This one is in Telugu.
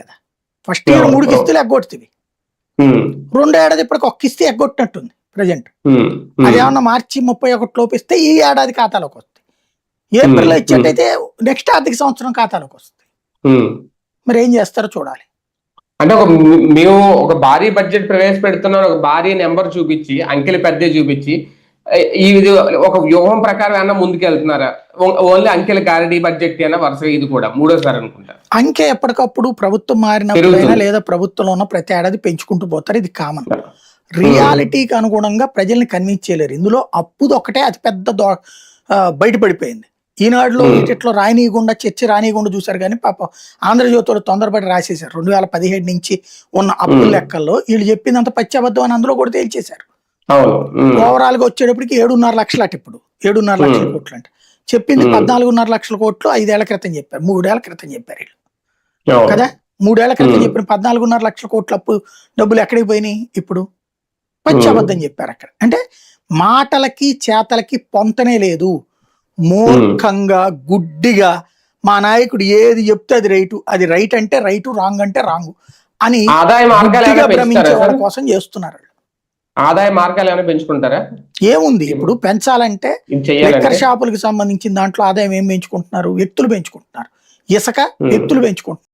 కదా. ఫస్ట్ ఇయర్ 3 కిస్తులు ఎగ్గొడుతుంది, రెండో ఏడాది ఇప్పటికి ఒక్క కిస్తీ ఎగ్గొట్టినట్టుంది ప్రజెంట్. అదేమన్నా మార్చి 31 లోపు ఇస్తే ఈ ఏడాది ఖాతాలోకి వస్తాయి. ఏప్రిల్ ఇచ్చేటైతే నెక్స్ట్ ఆర్థిక సంవత్సరం ఖాతాలోకి వస్తుంది. మరి ఏం చేస్తారో చూడాలి. అంటే మేము ఒక భారీ బడ్జెట్ ప్రవేశపెడుతున్నాం, ఒక భారీ నెంబర్ చూపించి అంకెలు పెద్ద చూపించి ఇది ఒక వ్యూహం ప్రకారం ఏమన్నా ముందుకు వెళ్తున్నారా? ఓన్లీ అంకెల క్లారిటీ బడ్జెట్ అయినా వరుసగా ఇది కూడా మూడోసారి అనుకుంటా. అంకె ఎప్పటికప్పుడు ప్రభుత్వం మారినప్పుడైనా లేదా ప్రభుత్వంలో ఉన్న ప్రతి ఏడాది పెంచుకుంటూ పోతారు, ఇది కామన్. రియాలిటీకి అనుగుణంగా ప్రజల్ని కన్విన్స్ చేయలేరు. ఇందులో అప్పుది ఒకటే అతి పెద్ద బయటపడిపోయింది. ఈనాడులో వీటిలో రానియకుండా చర్చ రానియకుండా చూసారు, కానీ పాపం ఆంధ్రజ్యోతిలో తొందరపడి రాసేశారు. 2017 నుంచి ఉన్న అప్పుల లెక్కల్లో వీళ్ళు చెప్పిందంత పచ్చబద్ధం అని అందులో కూడా తేల్చేశారు. ఓవరాల్ గా వచ్చేటప్పటికి 7.5 లక్షలు అటు, ఇప్పుడు 7.5 లక్షల కోట్లు అంటే చెప్పింది 14.5 లక్షల కోట్లు 5 ఏళ్ల క్రితం చెప్పారు, 3 ఏళ్ల క్రితం చెప్పారు వీళ్ళు కదా. 3 ఏళ్ల క్రితం చెప్పిన 14.5 లక్షల కోట్ల అప్పు డబ్బులు ఎక్కడికి పోయినాయి? ఇప్పుడు పచ్చబద్ధం చెప్పారు అక్కడ. అంటే మాటలకి చేతలకి పొంతనే లేదు. మూర్ఖంగా గుడ్డిగా మా నాయకుడు ఏది చెప్తే అది రైటు, అది రైట్ అంటే రైటు, రాంగ్ అంటే రాంగ్ అని భ్రమించే వాళ్ళ కోసం చేస్తున్నారు. ఆదాయ మార్గాలు ఏమైనా పెంచుకుంటారా? ఏముంది ఇప్పుడు పెంచాలంటే లిక్కర్ షాపులకు సంబంధించిన దాంట్లో ఆదాయం ఏం పెంచుకుంటున్నారు? వ్యక్తులు పెంచుకుంటున్నారు. ఇసుక వ్యక్తులు పెంచుకుంటున్నారు.